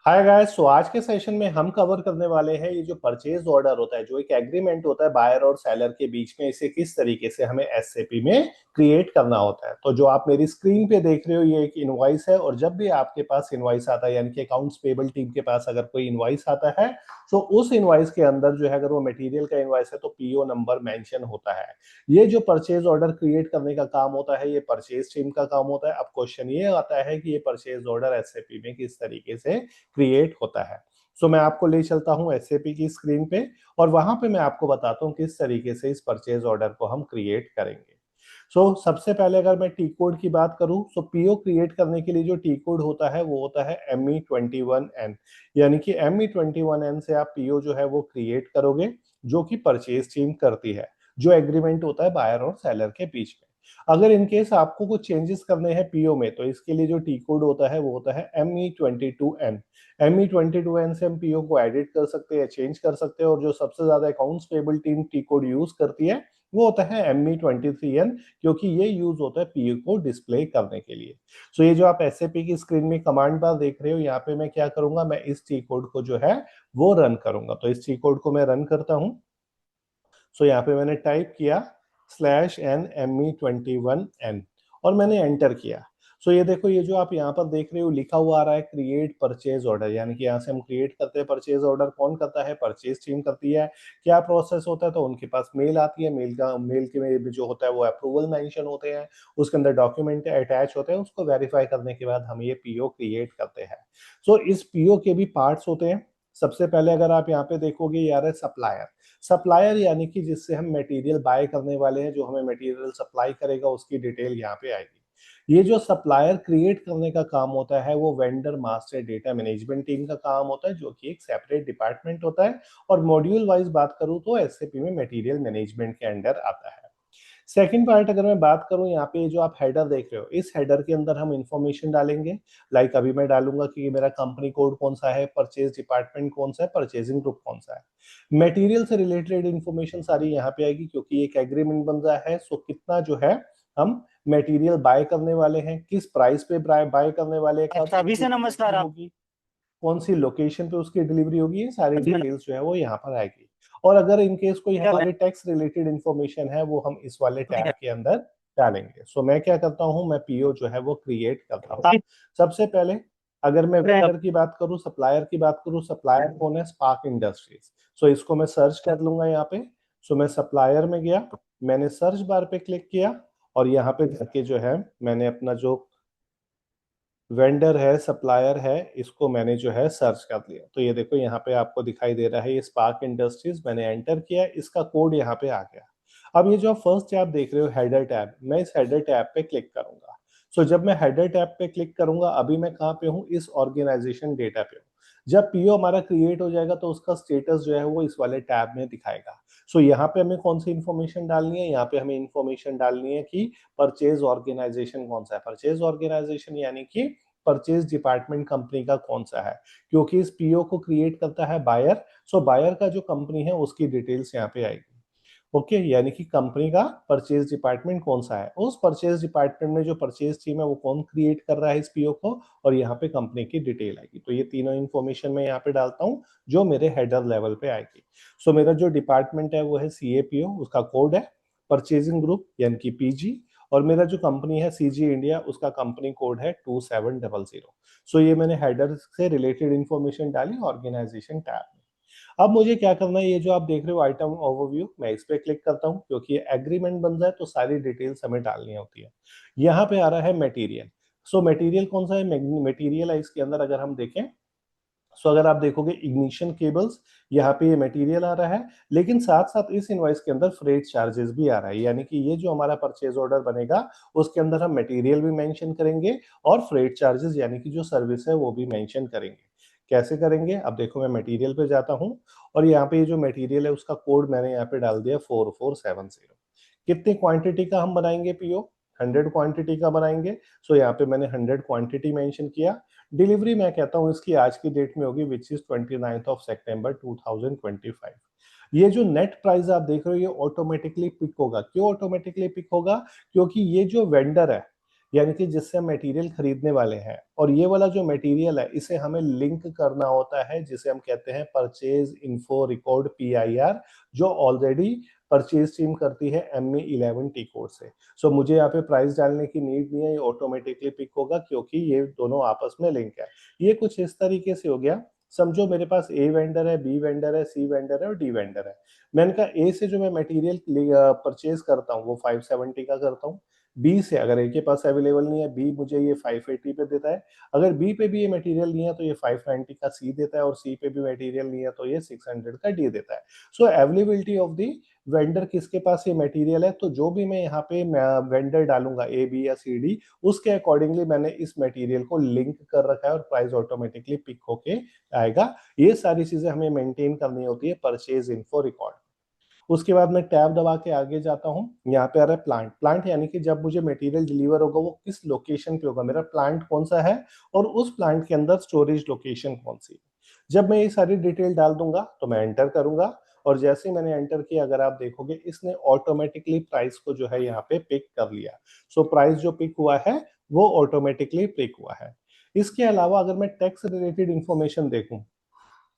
Hi guys. सो आज के session में हम कवर करने वाले हैं ये जो परचेज ऑर्डर होता है, जो एक एग्रीमेंट होता है बायर और सेलर के बीच में, इसे किस तरीके से हमें एसएपी में क्रिएट करना होता है। तो जो आप मेरी स्क्रीन पे देख रहे हो ये एक इनवॉइस है, और जब भी आपके पास इनवॉइस आता है यानी कि अकाउंट्स पेबल टीम के पास अगर कोई इनवॉइस आता है तो उस इनवॉइस के अंदर जो है, अगर वो मटेरियल का इनवॉइस है तो पीओ नंबर मेंशन होता है। ये जो परचेज ऑर्डर क्रिएट करने का काम होता है ये परचेज टीम का काम होता है। अब क्वेश्चन ये आता है कि ये परचेज ऑर्डर एसएपी में किस तरीके से क्रिएट होता है। सो मैं आपको ले चलता हूं एसएपी की स्क्रीन पे, और वहां पे मैं आपको बताता हूं किस तरीके से इस परचेज ऑर्डर को हम क्रिएट करेंगे। सबसे पहले अगर मैं टी कोड की बात करूं, पीओ क्रिएट करने के लिए जो टी कोड होता है वो होता है ME21N। यानी कि ME21N से आप पीओ जो है वो क्रिएट करोगे, जो कि परचेज टीम करती है, जो एग्रीमेंट होता है बायर और सेलर के बीच में। अगर इनकेस आपको कुछ चेंजेस करने हैं पीओ में, तो इसके लिए जो टी कोड होता है वो होता है ME22N। ME22N से हम पीओ को एडिट कर सकते हैं, चेंज कर सकते हैं, और जो सबसे ज्यादा accounts payable team T code use करती है वो होता है ME23N, क्योंकि ये यूज होता है पीओ को डिस्प्ले करने के लिए। ये जो आप एसएपी की स्क्रीन में कमांड बार देख रहे हो, यहाँ पे मैं क्या करूंगा, मैं इस टी कोड को जो है वो रन करूंगा। तो इस टी कोड को मैं रन करता हूं। यहाँ पे मैंने टाइप किया /NME21N और मैंने एंटर किया। ये देखो, ये जो आप यहाँ पर देख रहे हो लिखा हुआ आ रहा है क्रिएट परचेज ऑर्डर, यानी कि यहाँ से हम क्रिएट करते हैं परचेज ऑर्डर। कौन करता है? परचेज टीम करती है। क्या प्रोसेस होता है? तो उनके पास मेल आती है, मेल के में जो होता है वो अप्रूवल मेंशन होते हैं, उसके अंदर डॉक्यूमेंट अटैच होते हैं, उसको वेरीफाई करने के बाद हम ये पीओ क्रिएट करते हैं। इस पीओ के भी पार्ट्स होते हैं। सबसे पहले अगर आप यहाँ पे देखोगे यार है सप्लायर। सप्लायर यानी कि जिससे हम मटेरियल बाय करने वाले हैं, जो हमें मटेरियल सप्लाई करेगा, उसकी डिटेल यहाँ पे आएगी। ये जो सप्लायर क्रिएट करने का काम होता है वो vendor master data management team का काम होता है, जो कि एक सेपरेट डिपार्टमेंट होता है। और मॉड्यूल वाइज बात करूं तो एसएपी में मटेरियल मैनेजमेंट के अंडर आता है। सेकंड पार्ट अगर मैं बात करूं, यहाँ पे जो आप हेडर देख रहे हो, इस हेडर के अंदर हम इंफॉर्मेशन डालेंगे। लाइक अभी मैं डालूंगा कि मेरा कंपनी कोड कौन सा है, परचेज डिपार्टमेंट कौन सा है, परचेजिंग ग्रुप कौन सा है। मटेरियल से रिलेटेड इंफॉर्मेशन सारी यहाँ पे आएगी, क्योंकि एक एग्रीमेंट बन रहा है। कितना जो है हम मटेरियल बाय करने वाले हैं, किस प्राइस पे बाय करने वाले हैं, कब सभी उसकी से नमस्कार डिलीवरी आप। होगी, कौन सी लोकेशन पे उसकी डिलीवरी होगी, ये सारी डिटेल्स जो है वो यहाँ पर आएगी। और अगर इनकेस कोई हमारे टैक्स रिलेटेड इंफॉर्मेशन है वो हम इस वाले टैब के अंदर डालेंगे। मैं क्या करता हूँ, मैं पीओ जो है वो क्रिएट करता हूँ। सबसे पहले अगर मैं वेंडर की बात करूँ, सप्लायर की बात करूँ, सप्लायर कौन है? Spark industries. इसको मैं सर्च कर लूंगा यहाँ पे। मैं सप्लायर में गया, मैंने सर्च बार पे क्लिक किया, और यहाँ पे जाके जो है मैंने अपना जो वेंडर है, सप्लायर है, इसको मैंने जो है सर्च कर लिया। तो ये देखो यहाँ पे आपको दिखाई दे रहा है ये स्पार्क इंडस्ट्रीज, मैंने एंटर किया, इसका कोड यहाँ पे आ गया। अब ये जो फर्स्ट टैब देख रहे हो हेडर टैब, मैं इस हेडर टैब पे क्लिक करूंगा। जब मैं हेडर टैब पे क्लिक करूंगा, अभी मैं कहाँ पे हूँ? इस ऑर्गेनाइजेशन डेटा पे हूँ। जब पीओ हमारा क्रिएट हो जाएगा तो उसका स्टेटस जो है वो इस वाले टैब में दिखाएगा। यहाँ पे हमें कौन सी इंफॉर्मेशन डालनी है? यहाँ पे हमें इंफॉर्मेशन डालनी है कि परचेज ऑर्गेनाइजेशन कौन सा है। परचेज ऑर्गेनाइजेशन यानी कि परचेज डिपार्टमेंट कंपनी का कौन सा है, क्योंकि इस पीओ को क्रिएट करता है बायर। बायर का जो कंपनी है उसकी डिटेल्स यहाँ पे आएगी। ओके, यानी कि कंपनी का परचेज डिपार्टमेंट कौन सा है, उस परचेज डिपार्टमेंट में जो परचेज टीम है वो कौन क्रिएट कर रहा है इस पीओ को, और यहाँ पे कंपनी की डिटेल आएगी। तो ये तीनों इंफॉर्मेशन मैं यहाँ पे डालता हूँ जो मेरे हेडर लेवल पे आएगी। मेरा जो डिपार्टमेंट है वो है सीएपीओ, उसका कोड है परचेजिंग ग्रुप यानी कि पीजी। और मेरा जो कंपनी है सीजी इंडिया, उसका कंपनी कोड है 2700। ये मैंने हेडर से रिलेटेड इंफॉर्मेशन डाली ऑर्गेनाइजेशन टैब में। अब मुझे क्या करना है, ये जो आप देख रहे हो आइटम ओवरव्यू, मैं इस पे क्लिक करता हूं, क्योंकि ये एग्रीमेंट बन जाए तो सारी डिटेल्स हमें डालनी होती है। यहाँ पे आ रहा है मटेरियल। मटेरियल कौन सा है? मटेरियल है इसके अंदर, अगर हम देखें अगर आप देखोगे इग्निशन केबल्स, यहाँ पे ये मटेरियल आ रहा है, लेकिन साथ साथ इस इनवॉइस के अंदर फ्रेट चार्जेस भी आ रहा है। यानी कि ये जो हमारा परचेज ऑर्डर बनेगा उसके अंदर हम मटेरियल भी मेंशन करेंगे और फ्रेट चार्जेस यानी कि जो सर्विस है वो भी मेंशन करेंगे। कैसे करेंगे? अब देखो, मैं मटेरियल पे जाता हूँ, और यहाँ पे ये जो मटेरियल है उसका कोड मैंने यहाँ पे डाल दिया 4470। कितनी क्वांटिटी का हम बनाएंगे पीओ? 100 क्वांटिटी का बनाएंगे। यहाँ पे मैंने 100 क्वांटिटी मेंशन किया। डिलीवरी मैं कहता हूँ इसकी आज की डेट में होगी, विच इज 29 सितंबर 2025। ये जो नेट प्राइस आप देख रहे हो ये ऑटोमेटिकली पिक होगा। क्यों ऑटोमेटिकली पिक होगा? क्योंकि ये जो वेंडर है, यानी कि जिससे हम मटेरियल खरीदने वाले हैं, और ये वाला जो मटेरियल है इसे हमें लिंक करना होता है, जिसे हम कहते हैं परचेज इन्फो रिकॉर्ड PIR, जो ऑलरेडी परचेज टीम करती है ME11 टी कोड से। सो मुझे यहाँ पे प्राइस डालने की नीड नहीं है, ये ऑटोमेटिकली पिक होगा क्योंकि ये दोनों आपस में लिंक है। ये कुछ इस तरीके से हो गया। समझो मेरे पास A वेंडर है, B वेंडर है, C वेंडर है और D वेंडर है। मैंने कहा A से जो मैं मटेरियल परचेज करता हूँ वो 570 का करता हूँ। बी से अगर ए के पास अवेलेबल नहीं है, बी मुझे ये 580 पे देता है। अगर बी पे भी ये मटेरियल नहीं है तो ये 590 का सी देता है, और सी पे भी मटेरियल नहीं है तो ये 600 का डी देता है। सो अवेलेबिलिटी ऑफ द वेंडर, किसके पास ये मटेरियल है, तो जो भी मैं यहाँ पे वेंडर डालूंगा ए बी या सी डी, उसके अकॉर्डिंगली मैंने इस मटेरियल को लिंक कर रखा है और प्राइस ऑटोमेटिकली पिक होके आएगा। ये सारी चीजें हमें मेंटेन करनी होती है परचेज इन्फो रिकॉर्ड। उसके बाद मैं टैब दबा के आगे जाता हूँ, यहाँ पे आ रहा है प्लांट। प्लांट यानी कि जब मुझे मटेरियल डिलीवर होगा वो किस लोकेशन पे होगा, मेरा प्लांट कौन सा है और उस प्लांट के अंदर स्टोरेज लोकेशन कौन सी है। जब मैं ये सारी डिटेल डाल दूंगा तो मैं एंटर करूंगा, और जैसे ही मैंने एंटर किया अगर आप देखोगे इसने ऑटोमेटिकली प्राइस को जो है यहाँ पे पिक कर लिया। सो प्राइस जो पिक हुआ है वो ऑटोमेटिकली पिक हुआ है। इसके अलावा अगर मैं टैक्स रिलेटेड इंफॉर्मेशन देखूं,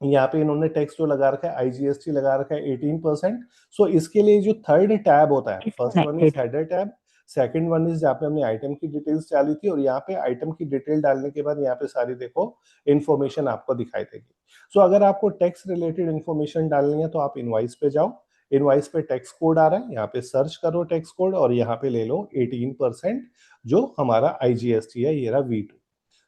यहाँ पे इन्होंने टैक्स जो लगा रखा है IGST लगा रखा है 18%। सो इसके लिए जो थर्ड टैब होता है, first one is header tab, second one is जहाँ पे हमने आइटम की डिटेल्स डाली थी, और यहाँ पे आइटम की डिटेल डालने के बाद यहाँ पे सारी देखो इन्फॉर्मेशन आपको दिखाई देगी। सो अगर आपको टैक्स रिलेटेड इन्फॉर्मेशन डालनी है तो आप इनवाइस पे जाओ, इनवाइस पे टैक्स कोड आ रहा है, यहाँ पे सर्च करो टैक्स कोड और यहाँ पे ले लो 18% जो हमारा IGST है, ये रहा V2।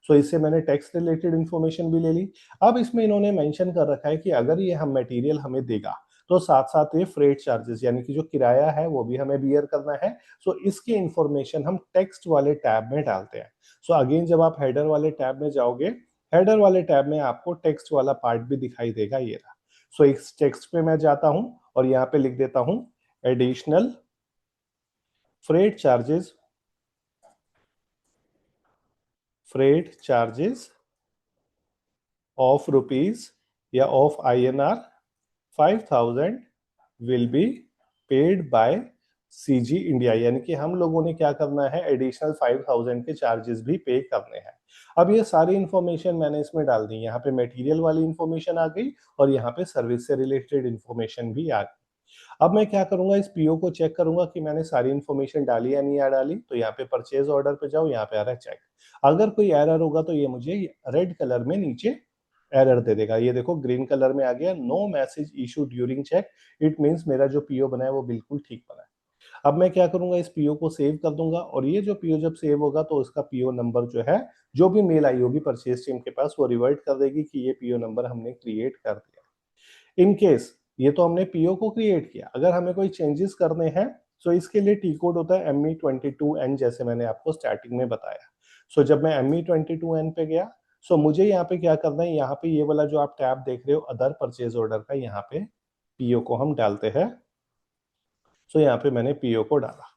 सो इससे मैंने टैक्स रिलेटेड इंफॉर्मेशन भी ले ली। अब इसमें इन्होंने मेंशन कर रखा है कि अगर ये हम मटेरियल हमें देगा तो साथ साथ ये फ्रेट चार्जेस यानी कि जो किराया है वो भी हमें बियर करना है। सो इसकी इंफॉर्मेशन हम टेक्स्ट वाले टैब में डालते हैं। सो अगेन जब आप हेडर वाले टैब में जाओगे, हेडर वाले टैब में आपको टेक्स्ट वाला पार्ट भी दिखाई देगा, ये रहा। सो इस टेक्स्ट पे मैं जाता हूं और यहाँ पे लिख देता हूं additional freight charges, freight charges of rupees या of INR 5000 will be paid by CG India. यानी कि हम लोगों ने क्या करना है, एडिशनल 5000 के चार्जेस भी पे करने हैं। अब ये सारी इंफॉर्मेशन मैंने इसमें डाल दी, यहाँ पे मटेरियल वाली इंफॉर्मेशन आ गई और यहाँ पे सर्विस से रिलेटेड इंफॉर्मेशन भी आ गई। अब मैं क्या करूंगा, इस PO को चेक करूंगा कि मैंने सारी इंफॉर्मेशन डाली या नहीं डाली। तो यहाँ पे परचेज ऑर्डर पे जाओ, यहाँ पे आ रहा है चेक। अगर कोई एरर होगा तो ये मुझे रेड कलर में नीचे एरर दे देगा। ये देखो ग्रीन कलर में आ गया, no message issue during check. It means मेरा जो PO बना है वो बिल्कुल ठीक बना है। अब मैं क्या करूंगा, इस PO को सेव कर दूंगा, और ये जो PO जब सेव होगा तो इसका PO नंबर जो है, जो भी मेल आई होगी परचेज टीम के पास, वो रिवर्ट कर देगी कि ये PO नंबर हमने क्रिएट कर दिया। इन केस ये तो हमने PO को क्रिएट किया, अगर हमें कोई चेंजेस करने हैं तो इसके लिए टी कोड होता है ME22N, जैसे मैंने आपको स्टार्टिंग में बताया। सो जब मैं ME22N पे गया, सो मुझे यहाँ पे क्या करना है, यहाँ पे ये वाला जो आप टैब देख रहे हो अदर परचेज ऑर्डर का, यहाँ पे PO को हम डालते हैं। सो यहाँ पे मैंने PO को डाला।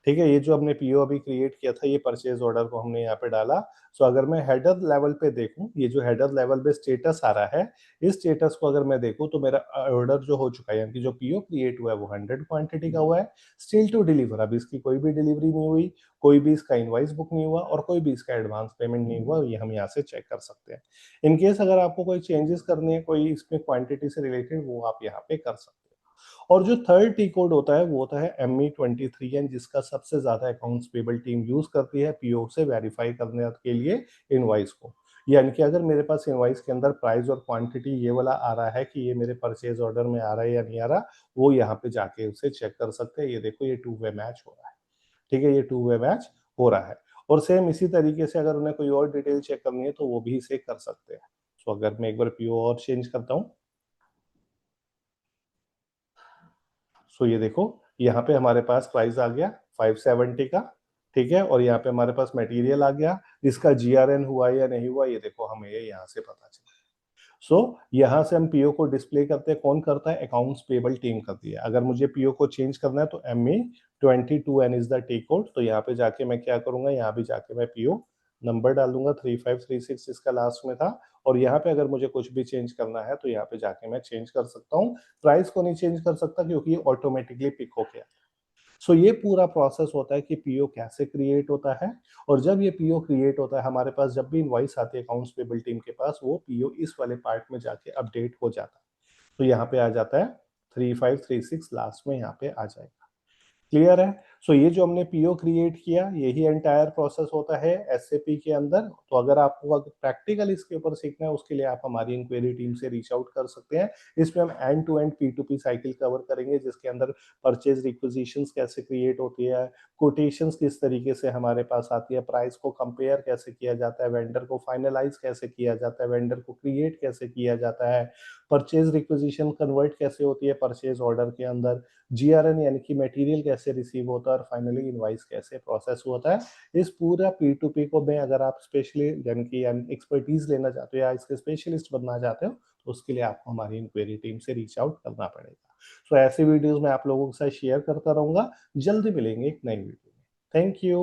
ठीक है, ये जो हमने PO अभी क्रिएट किया था, ये परचेज ऑर्डर को हमने यहाँ पे डाला। सो अगर मैं हेडर लेवल पे देखूं, ये जो हेडर लेवल पे स्टेटस आ रहा है, इस स्टेटस को अगर मैं देखूं तो मेरा ऑर्डर जो हो चुका है, यानी कि जो PO क्रिएट हुआ है वो 100 क्वांटिटी का हुआ है। स्टिल टू डिलीवर, अभी इसकी कोई भी डिलीवरी नहीं हुई, कोई भी इसका इनवाइस बुक नहीं हुआ और कोई भी इसका एडवांस पेमेंट नहीं हुआ। ये हम यहाँ से चेक कर सकते हैं। इनकेस अगर आपको कोई चेंजेस करने हैं कोई इसमें क्वांटिटी से रिलेटेड, वो आप यहाँ पे कर सकते हैं। और जो थर्ड टी कोड होता है वो होता है ME23N, जिसका सबसे ज्यादा अकाउंट्स पेबल टीम यूज करती है PO से वेरीफाई करने के लिए इनवाइस को। यानी कि अगर मेरे पास इनवाइस के अंदर प्राइस और क्वांटिटी ये वाला आ रहा है कि ये मेरे परचेज ऑर्डर में आ रहा है या नहीं आ रहा, वो यहाँ पे जाके उसे चेक कर सकते हैं। ये देखो ये 2 वे मैच हो रहा है। ठीक है, ये 2 वे मैच हो रहा है। और सेम इसी तरीके से अगर उन्हें कोई और डिटेल चेक करनी है तो वो भी इसे कर सकते हैं। सो अगर मैं एक बार PO और चेंज करता हूँ, सो ये देखो यहाँ पे हमारे पास प्राइस आ गया 570 का। ठीक है, और यहाँ पे हमारे पास मटेरियल आ गया, इसका GRN हुआ या नहीं हुआ ये देखो हमें ये यहाँ से पता चला। सो यहाँ से हम PO को डिस्प्ले करते हैं, कौन करता है, अकाउंट्स पेबल टीम करती है। अगर मुझे PO को चेंज करना है तो ME22N is the T code. तो यहाँ पे जाके मैं क्या करूंगा, यहाँ भी जाके मैं PO नंबर डाल दूंगा, 3536 इसका लास्ट में था। और यहाँ पे अगर मुझे कुछ भी चेंज करना है तो यहाँ पे जाके मैं चेंज कर सकता हूँ। प्राइस को नहीं चेंज कर सकता क्योंकि ये ऑटोमेटिकली पिक हो गया। सो ये पूरा प्रोसेस होता है कि पीओ कैसे क्रिएट होता है, और जब ये पीओ क्रिएट होता है हमारे पास, जब भी इनवॉइस आती है अकाउंट्स पेबल टीम के पास, वो पीओ इस वाले पार्ट में जाके अपडेट हो जाता है। तो यहाँ पे आ जाता है 3536, लास्ट में यहाँ पे आ जाएगा। क्लियर है? सो ये जो हमने पीओ क्रिएट किया, यही एंटायर प्रोसेस होता है एसएपी के अंदर। तो अगर आपको प्रैक्टिकल इसके ऊपर सीखना है, उसके लिए आप हमारी इंक्वायरी टीम से रीच आउट कर सकते हैं। इसमें हम एंड टू एंड पी2पी साइकिल कवर करेंगे, जिसके अंदर परचेज रिक्विजिशंस कैसे क्रिएट होती है, कोटेशंस किस तरीके से हमारे पास आती है, प्राइस को कंपेयर कैसे किया जाता है, वेंडर को फाइनलाइज कैसे किया जाता है, वेंडर को क्रिएट कैसे किया जाता है, परचेज रिक्विजिशन कन्वर्ट कैसे होती है परचेज ऑर्डर के अंदर, जीआरएन यानी कि मटेरियल कैसे रिसीव होता है, और फाइनली इनवाइस कैसे प्रोसेस होता है। इस पूरा पी2पी को में अगर आप स्पेशली यानी कि एक्सपर्टीज लेना चाहते हो या इसके स्पेशलिस्ट बनना चाहते हो, तो उसके लिए आपको हमारी इंक्वायरी टीम से रीच आउट करना पड़ेगा। सो ऐसे वीडियोस मैं आप लोगों के साथ शेयर करता रहूंगा। जल्दी मिलेंगे एक नई वीडियो में। Thank you.